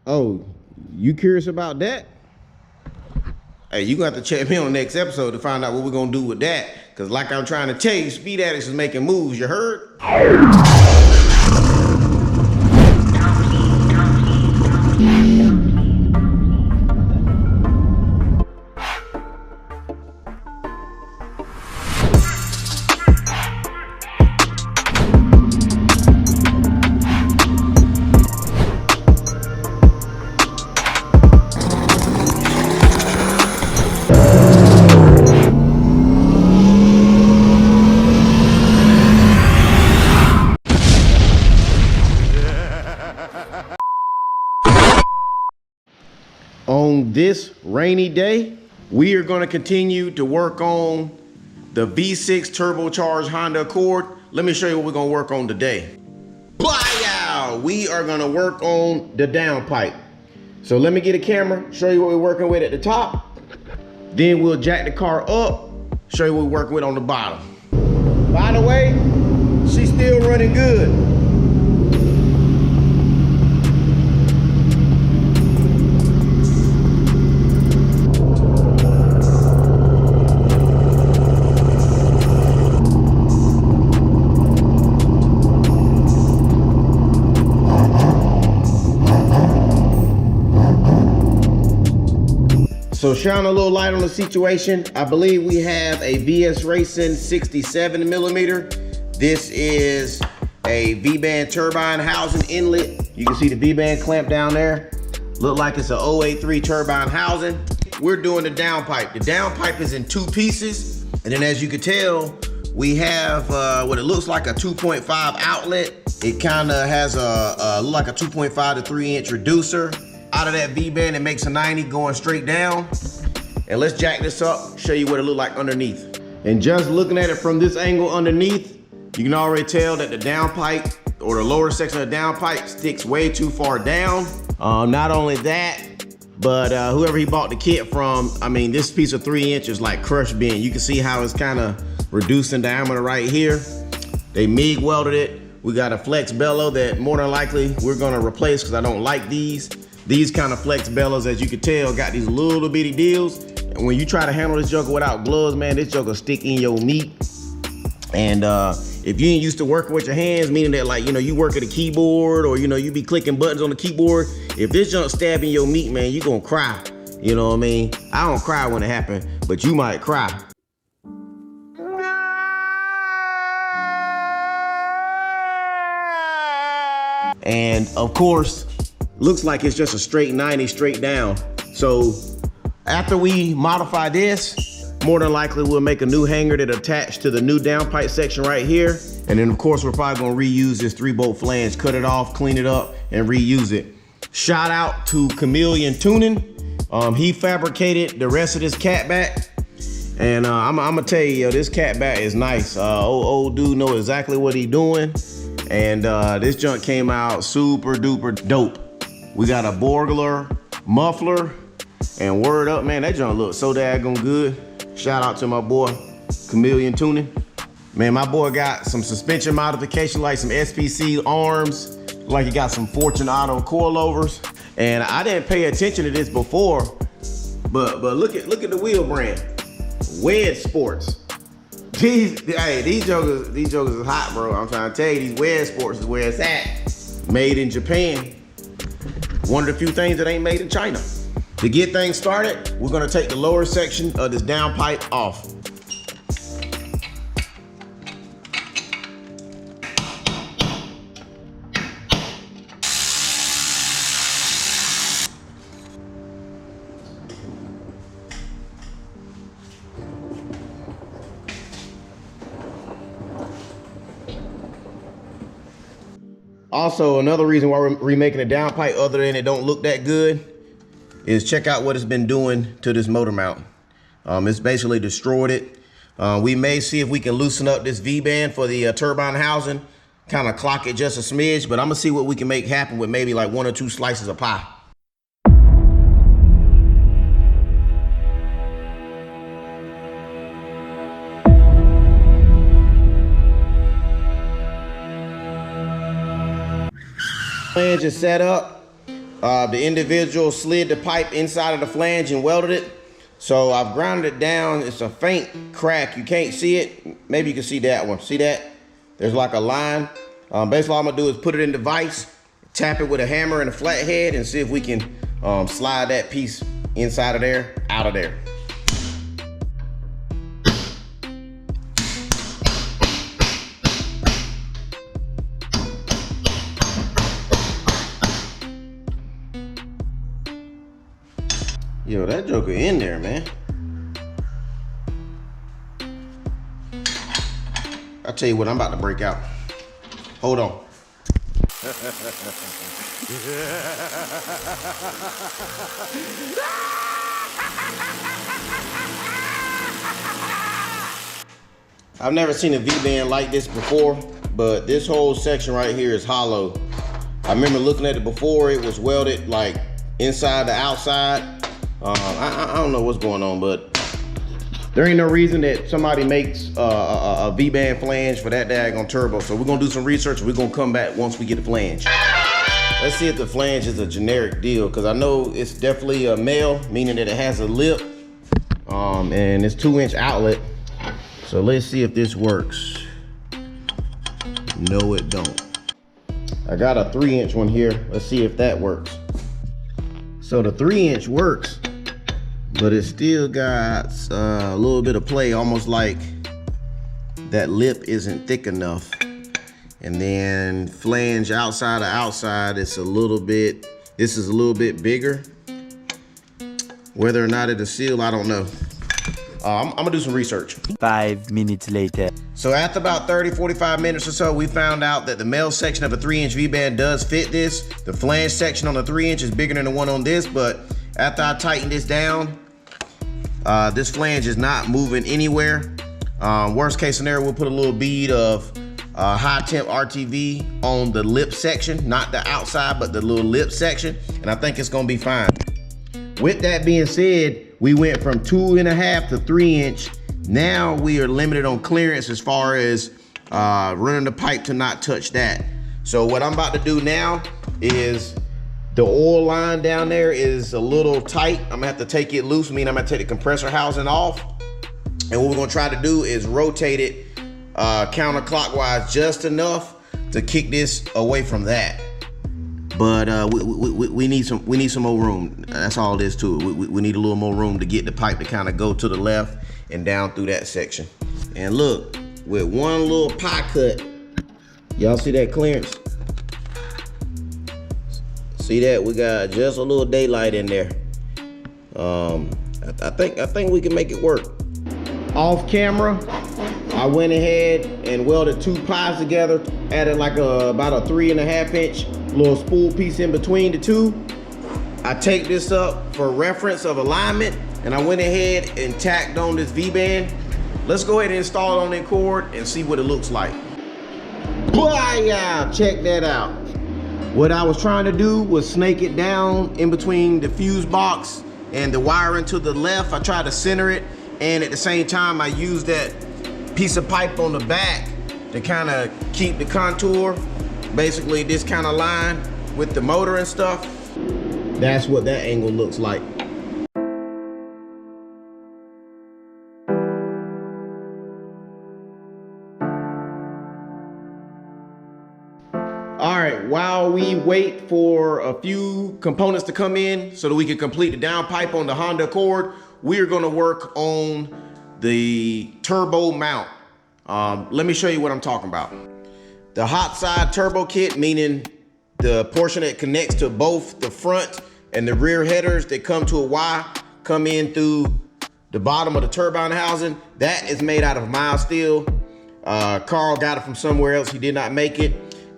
Oh, you curious about that? Hey, you got to check me on the next episode to find out what we're gonna do with that. Cause like I'm trying to tell you, Speed Addicts is making moves, you heard? On this rainy day, we are going to continue to work on the V6 turbocharged Honda Accord. Let me show you what we're going to work on today. Bye-yow! We are going to work on the downpipe. So let me get a camera, show you what we're working with at the top. Then we'll jack the car up, show you what we're working with on the bottom. By the way, she's still running good. So shine a little light on the situation. I believe we have a VSRacing 67 millimeter. This is a V-band turbine housing inlet. You can see the V-band clamp down there. Look like it's a 083 turbine housing. We're doing the downpipe. The downpipe is in two pieces. And then as you can tell, we have what it looks like a 2.5 outlet. It kind of has look like a 2.5 to 3 inch reducer. Out of that V-band, it makes a 90 going straight down. And let's jack this up, show you what it look like underneath. And just looking at it from this angle underneath, you can already tell that the downpipe or the lower section of the downpipe sticks way too far down. Not only that, but whoever he bought the kit from, I mean, this piece of 3 inches like crushed bend. You can see how it's kind of reduced in diameter right here. They MIG welded it. We got a flex bellow that more than likely we're gonna replace because I don't like these. These kind of flex bellows, as you can tell, got these little bitty deals. And when you try to handle this joker without gloves, man, this joker stick in your meat. And if you ain't used to working with your hands, meaning that like, you know, you work at a keyboard or, you know, you be clicking buttons on the keyboard. If this junk stabbing your meat, man, you gonna cry. You know what I mean? I don't cry when it happens, but you might cry. And of course, looks like it's just a straight 90 straight down. So after we modify this, more than likely we'll make a new hanger that attach to the new downpipe section right here. And then of course we're probably gonna reuse this 3-bolt flange, cut it off, clean it up, and reuse it. Shout out to Chameleon Tuning. He fabricated the rest of this catback. And I'm gonna tell you, yo, this catback is nice. Old dude know exactly what he doing. And this junk came out super duper dope. We got a Borgler muffler, and word up, man, that junk looks so daggone good. Shout out to my boy, Chameleon Tuning. Man, my boy got some suspension modification, like some SPC arms, like he got some Fortune Auto coilovers. And I didn't pay attention to this before, but look at the wheel brand, Wed Sports. These jokers is hot, bro. I'm trying to tell you, these Wed Sports is where it's at. Made in Japan. One of the few things that ain't made in China. To get things started, we're gonna take the lower section of this downpipe off. Also, another reason why we're remaking the downpipe, other than it don't look that good, is check out what it's been doing to this motor mount. It's basically destroyed it. We may see if we can loosen up this V-band for the turbine housing, kind of clock it just a smidge, but I'm gonna see what we can make happen with maybe like 1 or 2 slices of pie. Flange is set up. The individual slid the pipe inside of the flange and welded it. So I've grounded it down. It's a faint crack. You can't see it. Maybe you can see that one. See that? There's like a line. Basically all I'm gonna do is put it in the vise, tap it with a hammer and a flathead, and see if we can slide that piece inside of there, out of there. Yo, that joker in there, man. I'll tell you what, I'm about to break out. Hold on. I've never seen a V-band like this before, but this whole section right here is hollow. I remember looking at it before, it was welded like inside to outside. I don't know what's going on, but there ain't no reason that somebody makes a V-band flange for that daggone turbo. So we're gonna do some research. We're gonna come back once we get the flange. Let's see if the flange is a generic deal, because I know it's definitely a male, meaning that it has a lip, and it's 2-inch outlet. So let's see if this works. No, it don't. I got a 3-inch one here. Let's see if that works. So the 3-inch works, but it still got a little bit of play, almost like that lip isn't thick enough. And then flange outside to outside, it's a little bit, this is a little bit bigger. Whether or not it'll seal, I don't know. I'm gonna do some research. 5 minutes later. So after about 30, 45 minutes or so, we found out that the male section of a 3-inch V-band does fit this. The flange section on the 3-inch is bigger than the one on this, but after I tighten this down, this flange is not moving anywhere. Worst case scenario, we'll put a little bead of high temp RTV on the lip section, not the outside, but the little lip section, and I think it's gonna be fine. With that being said, we went from 2.5 to 3-inch. Now we are limited on clearance as far as running the pipe to not touch that. So what I'm about to do now is, the oil line down there is a little tight. I'm gonna have to take it loose, meaning I'm gonna take the compressor housing off. And what we're gonna try to do is rotate it counterclockwise just enough to kick this away from that. But we need some more room. That's all it is to it. We need a little more room to get the pipe to kind of go to the left and down through that section. And look, with one little pie cut, y'all see that clearance? See that? We got just a little daylight in there. I think we can make it work. Off camera, I went ahead and welded 2 pies together, added like about a 3.5-inch little spool piece in between the two. I take this up for reference of alignment, and I went ahead and tacked on this V-band. Let's go ahead and install it on the cord and see what it looks like. Booyah! Check that out. What I was trying to do was snake it down in between the fuse box and the wiring to the left. I tried to center it, and at the same time I used that piece of pipe on the back to kind of keep the contour, basically this kind of line with the motor and stuff. That's what that angle looks like. All right, while we wait for a few components to come in so that we can complete the downpipe on the Honda Accord, we are gonna work on the turbo mount. Let me show you what I'm talking about. The hot side turbo kit, meaning the portion that connects to both the front and the rear headers that come to a Y, come in through the bottom of the turbine housing, that is made out of mild steel. Karl got it from somewhere else. He did not make it.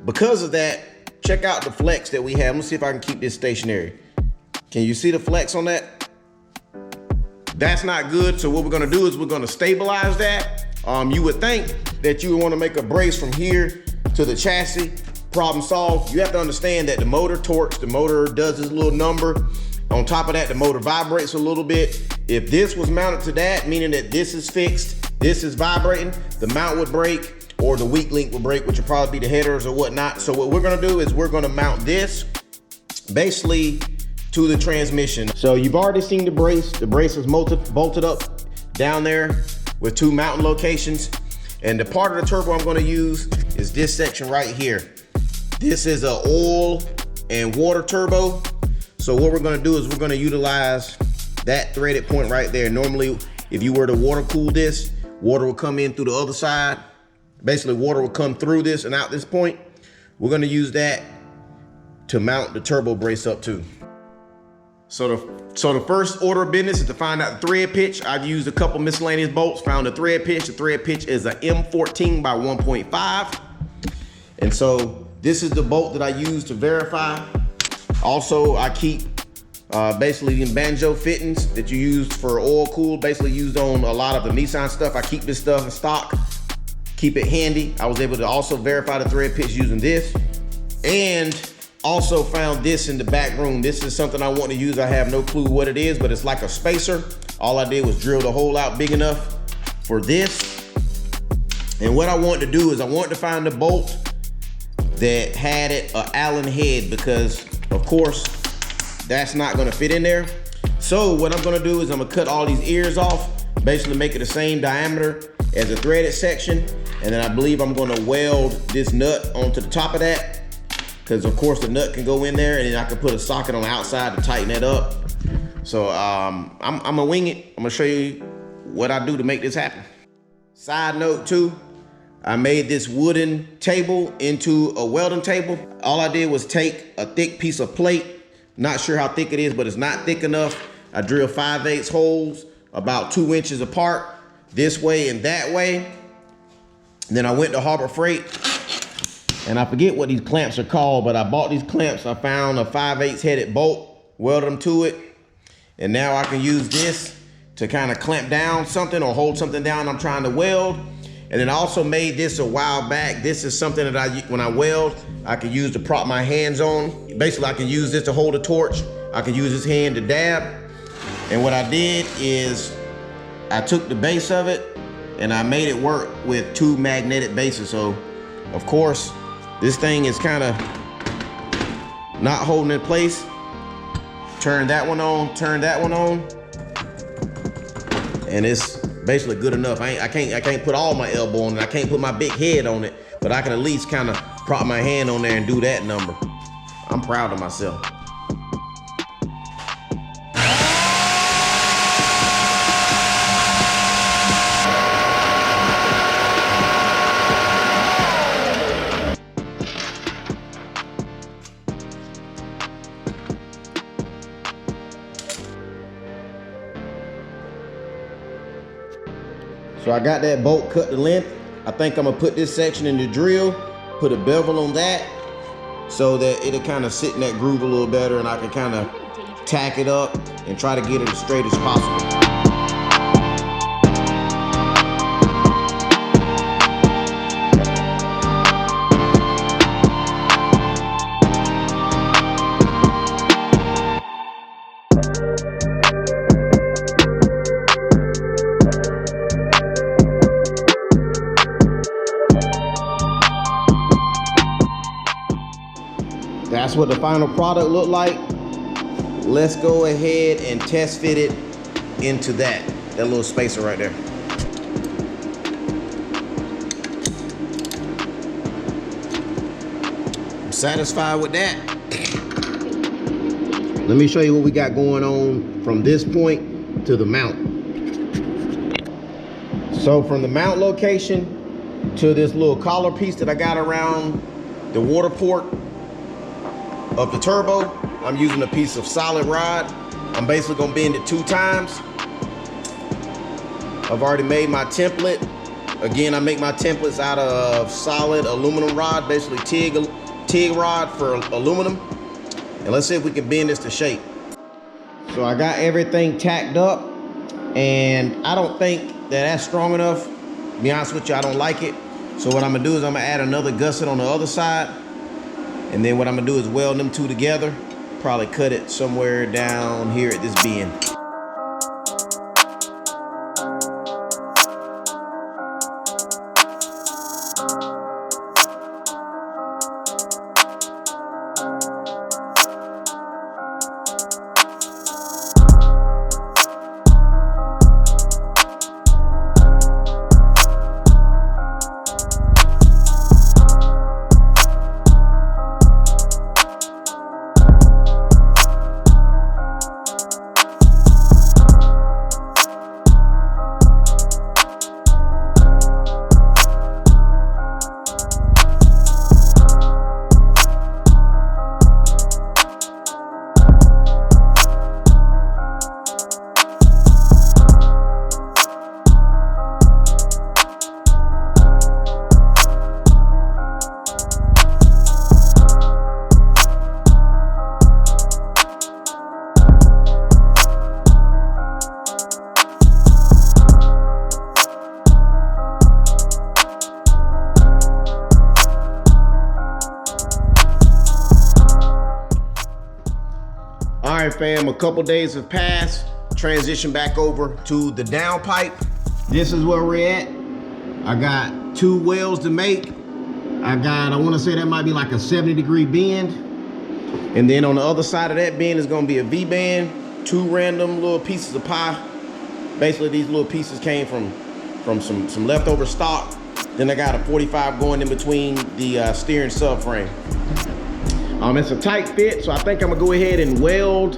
Because of that, check out the flex that we have. Let me see if I can keep this stationary. Can you see the flex on that? That's not good. So what we're gonna do is we're gonna stabilize that. You would think that you would wanna make a brace from here to the chassis. Problem solved. You have to understand that the motor torques, the motor does this little number. On top of that, the motor vibrates a little bit. If this was mounted to that, meaning that this is fixed, this is vibrating, the mount would break, or the weak link will break, which would probably be the headers or whatnot. So what we're gonna do is we're gonna mount this basically to the transmission. So you've already seen the brace. The brace is bolted up down there with 2 mounting locations. And the part of the turbo I'm gonna use is this section right here. This is a oil and water turbo. So what we're gonna do is we're gonna utilize that threaded point right there. Normally, if you were to water cool this, water will come in through the other side. Basically, water will come through this and out this point. We're gonna use that to mount the turbo brace up to. So the first order of business is to find out the thread pitch. I've used a couple miscellaneous bolts, found the thread pitch. The thread pitch is a M14 by 1.5. And so this is the bolt that I use to verify. Also, I keep basically in banjo fittings that you use for oil cool, basically used on a lot of the Nissan stuff. I keep this stuff in stock, keep it handy. I was able to also verify the thread pitch using this. And also found this in the back room. This is something I want to use. I have no clue what it is, but it's like a spacer. All I did was drill the hole out big enough for this. And what I want to do is I want to find the bolt that had it an Allen head, because of course that's not going to fit in there. So what I'm going to do is I'm going to cut all these ears off, basically make it the same diameter as the threaded section. And then I believe I'm going to weld this nut onto the top of that, because of course the nut can go in there, and then I can put a socket on the outside to tighten that up. So I'm gonna wing it. I'm gonna show you what I do to make this happen. Side note too, I made this wooden table into a welding table. All I did was take a thick piece of plate. Not sure how thick it is, but it's not thick enough. I drilled 5/8 holes about 2 inches apart, this way and that way. And then I went to Harbor Freight, and I forget what these clamps are called, but I bought these clamps. I found a 5/8 headed bolt, welded them to it. And now I can use this to kind of clamp down something or hold something down I'm trying to weld. And then I also made this a while back. This is something that when I weld, I can use to prop my hands on. Basically, I can use this to hold a torch. I can use this hand to dab. And what I did is I took the base of it and I made it work with 2 magnetic bases. So of course, this thing is kind of not holding in place. Turn that one on, turn that one on, and it's basically good enough. I can't put all my elbow on it. I can't put my big head on it, but I can at least kind of prop my hand on there and do that number. I'm proud of myself. So I got that bolt cut to length. I think I'm gonna put this section in the drill, put a bevel on that so that it'll kind of sit in that groove a little better, and I can kind of tack it up and try to get it as straight as possible. That's what the final product looked like. Let's go ahead and test fit it into that little spacer right there. I'm satisfied with that. Let me show you what we got going on from this point to the mount. So from the mount location to this little collar piece that I got around the water port of the turbo, I'm using a piece of solid rod. I'm basically gonna bend it 2 times. I've already made my template. Again, I make my templates out of solid aluminum rod, basically TIG rod for aluminum. And let's see if we can bend this to shape. So I got everything tacked up, and I don't think that that's strong enough. To be honest with you, I don't like it. So what I'm gonna do is I'm gonna add another gusset on the other side. And then what I'm gonna do is weld them 2 together. Probably cut it somewhere down here at this bend. All right, fam, a couple days have passed. Transition back over to the downpipe. This is where we're at. I got 2 welds to make. I want to say that might be like a 70-degree bend. And then on the other side of that bend is going to be a V-bend. 2 random little pieces of pie. Basically, these little pieces came from some leftover stock. Then I got a 45 going in between the steering subframe. It's a tight fit, so I think I'm gonna go ahead and weld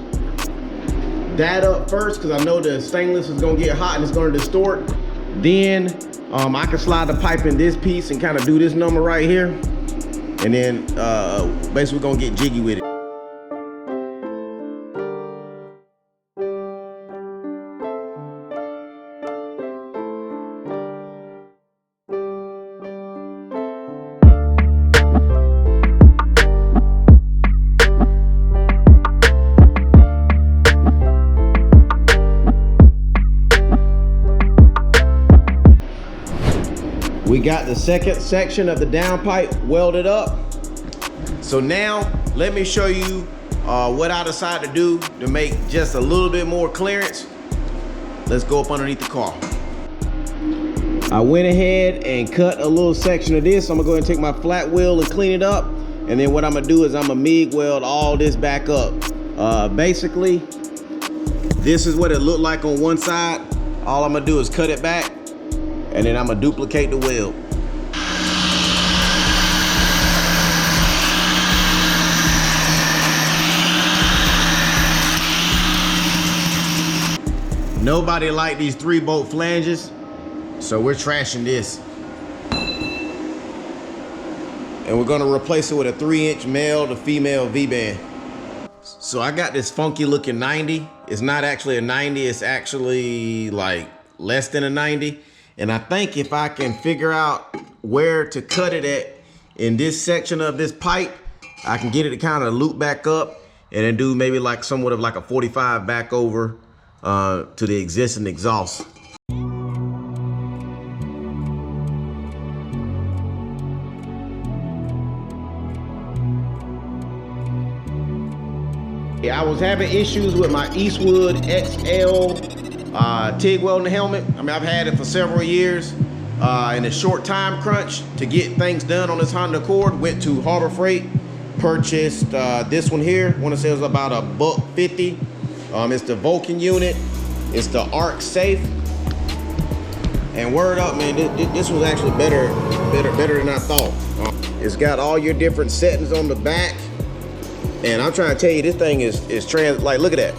that up first because I know the stainless is gonna get hot and it's gonna distort. Then I can slide the pipe in this piece and kind of do this number right here. And then basically we're gonna get jiggy with it. We got the second section of the downpipe welded up. So now let me show you what I decided to do to make just a little bit more clearance. Let's go up underneath the car. I went ahead and cut a little section of this. I'm gonna go ahead and take my flat wheel and clean it up. And then what I'm gonna do is I'm gonna MIG weld all this back up. Basically, this is what it looked like on one side. All I'm gonna do is cut it back, and then I'm gonna duplicate the weld. Nobody liked these 3-bolt flanges, so we're trashing this. And we're gonna replace it with a 3-inch male to female V-band. So I got this funky looking 90. It's not actually a 90, it's actually like less than a 90. And I think if I can figure out where to cut it at in this section of this pipe, I can get it to kind of loop back up and then do maybe like somewhat of like a 45 back over to the existing exhaust. Yeah, I was having issues with my Eastwood XL TIG welding helmet. I mean, I've had it for several years. In a short time crunch to get things done on this Honda Accord, went to Harbor Freight, purchased this one here. I want to say it was about $150. It's the Vulcan unit. It's the Arc Safe. And word up, man, this was actually better than I thought. It's got all your different settings on the back. And I'm trying to tell you, this thing is like, look at that.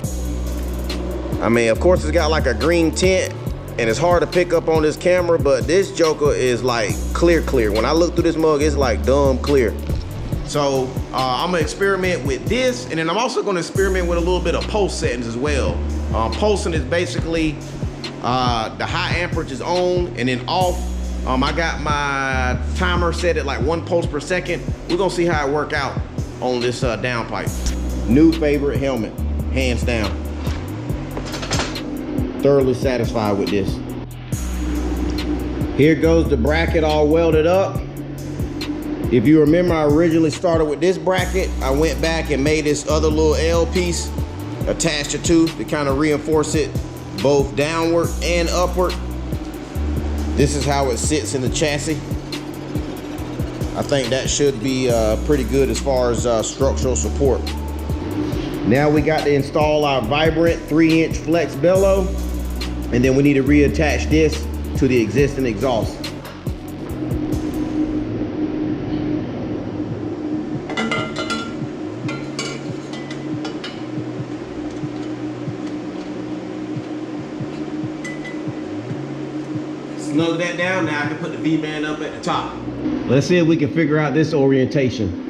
I mean, of course, it's got like a green tint, and it's hard to pick up on this camera, but this joker is like clear. When I look through this mug, it's like dumb clear. So I'm gonna experiment with this, and then I'm also gonna experiment with a little bit of pulse settings as well. Pulsing is basically the high amperage is on and then off. I got my timer set at like 1 pulse per second. We're gonna see how it work out on this downpipe. New favorite helmet, hands down. Thoroughly satisfied with this. Here goes the bracket all welded up. If you remember, I originally started with this bracket. I went back and made this other little L piece attached to kind of reinforce it both downward and upward. This is how it sits in the chassis. I think that should be pretty good as far as structural support. Now we got to install our Vibrant 3-inch flex bellow, and then we need to reattach this to the existing exhaust. Snug that down, now I can put the V-band up at the top. Let's see if we can figure out this orientation.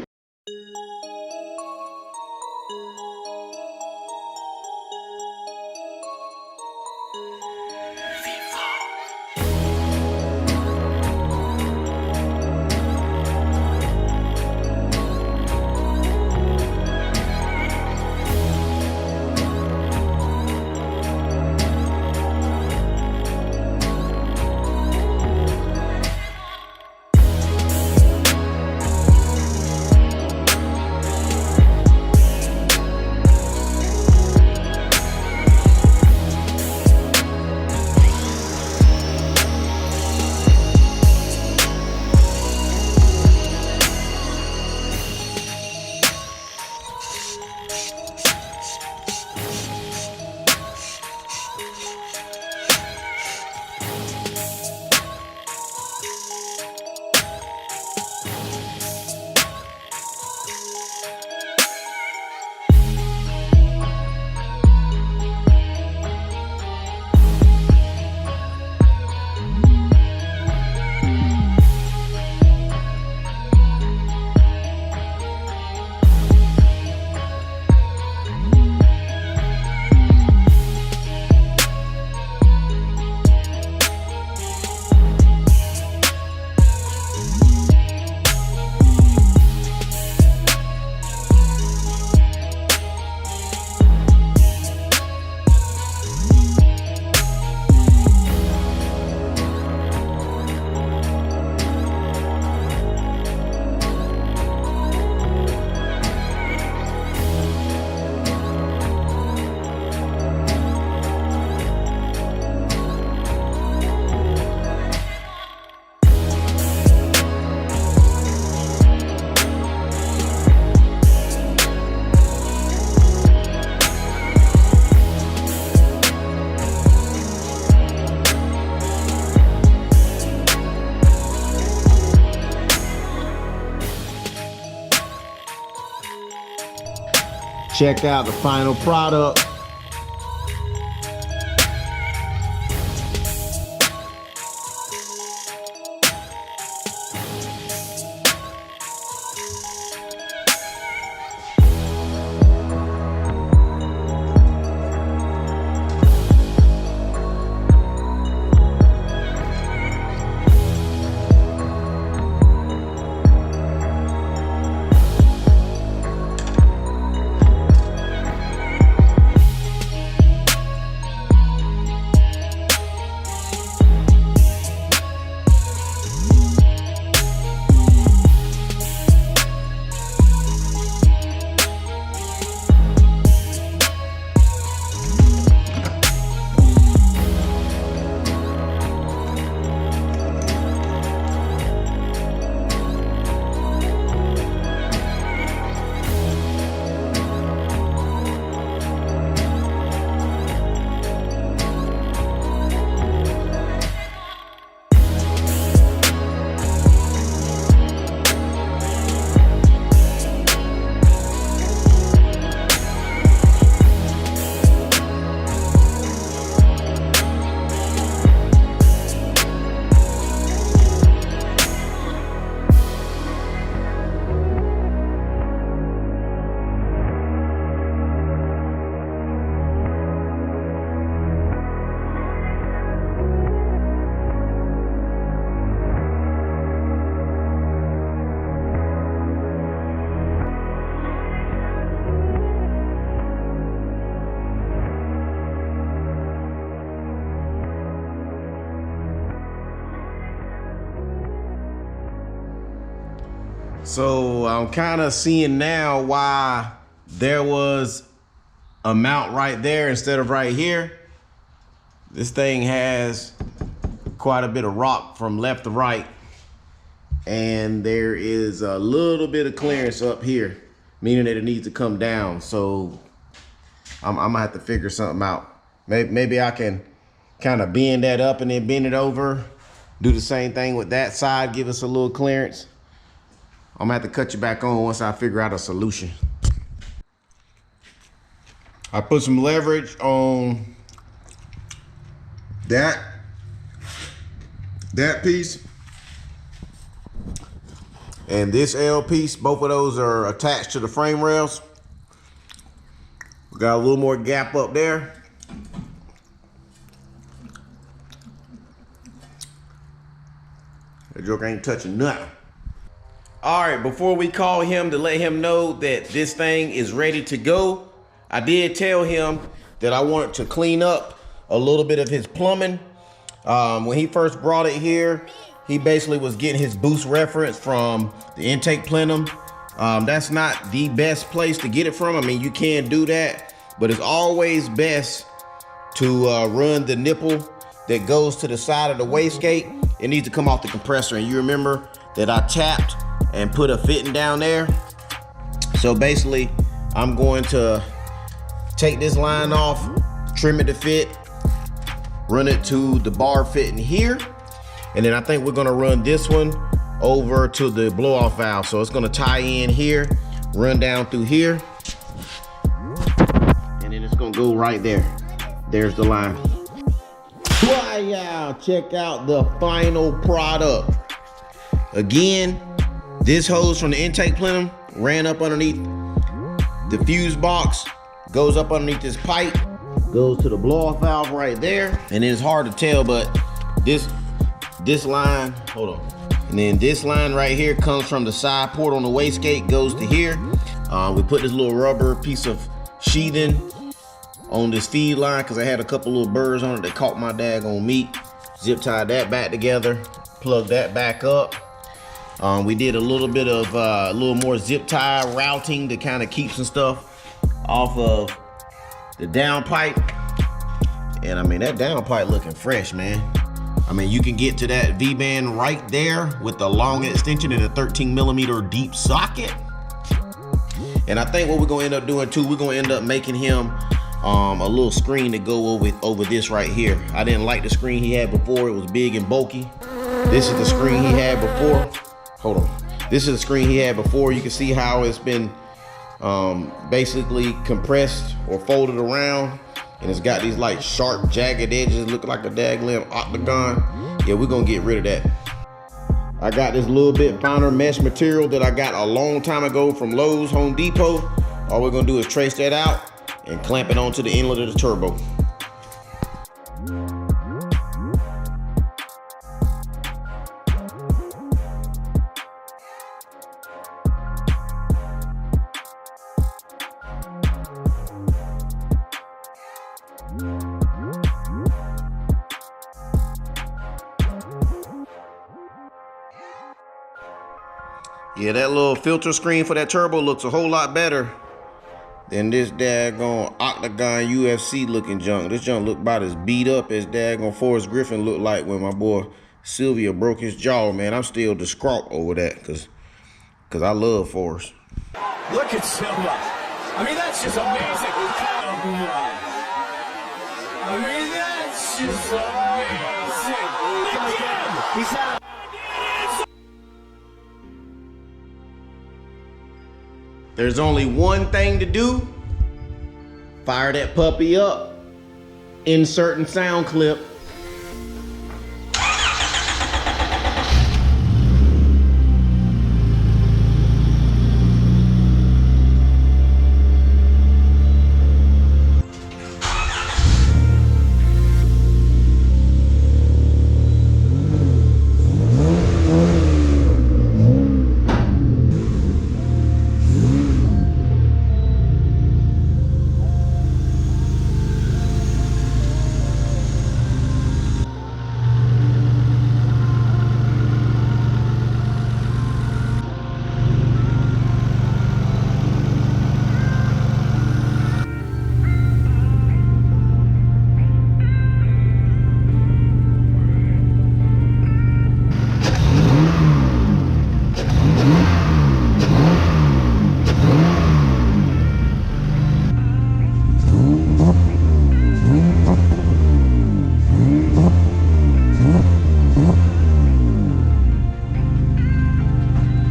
check out the final product. So I'm kind of seeing now why there was a mount right there instead of right here. This thing has quite a bit of rock from left to right, and there is a little bit of clearance up here, meaning that it needs to come down. So I'm gonna have to figure something out. Maybe I can kind of bend that up and then bend it over, do the same thing with that side, give us a little clearance. I'm gonna have to cut you back on once I figure out a solution. I put some leverage on that piece and this L piece. Both of those are attached to the frame rails. We got a little more gap up there. That joke ain't touching nothing. All right, before we call him to let him know that this thing is ready to go, I did tell him that I wanted to clean up a little bit of his plumbing. When he first brought it here, he basically was getting his boost reference from the intake plenum. That's not the best place to get it from. I mean, you can do that, but it's always best to run the nipple that goes to the side of the wastegate. It needs to come off the compressor. And you remember that I tapped and put a fitting down there. So basically, I'm going to take this line off, trim it to fit, run it to the bar fitting here. And then I think we're gonna run this one over to the blow off valve. So it's gonna tie in here, run down through here, and then it's gonna go right there. There's the line. Wow, check out the final product. Again, this hose from the intake plenum ran up underneath the fuse box, goes up underneath this pipe, goes to the blow off valve right there. And it's hard to tell, but this line, hold on. And then this line right here comes from the side port on the wastegate, goes to here. We put this little rubber piece of sheathing on this feed line because I had a couple little burrs on it that caught my daggone meat. Zip tied that back together, plug that back up. We did a little bit of a little more zip tie routing to kind of keep some stuff off of the downpipe. And I mean, that downpipe looking fresh, man. I mean, you can get to that V-band right there with the long extension and a 13mm deep socket. And I think what we're gonna end up doing too, we're gonna end up making him a little screen to go over this right here. I didn't like the screen he had before. It was big and bulky. This is the screen he had before. Hold on. This is the screen he had before. You can see how it's been basically compressed or folded around, and it's got these like sharp, jagged edges, look like a daggone octagon. Yeah, we're gonna get rid of that. I got this little bit finer mesh material that I got a long time ago from Lowe's, Home Depot. All we're gonna do is trace that out and clamp it onto the inlet of the turbo. Yeah, that little filter screen for that turbo looks a whole lot better than this daggone octagon UFC looking junk. This junk look about as beat up as daggone Forrest Griffin looked like when my boy Sylvia broke his jaw, man. I'm still distraught over that cause I love Forrest. Look at Silva. I mean, that's just amazing. I mean, that's just amazing. Again, he's had There's only one thing to do. Fire that puppy up. Insert sound clip.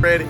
Ready?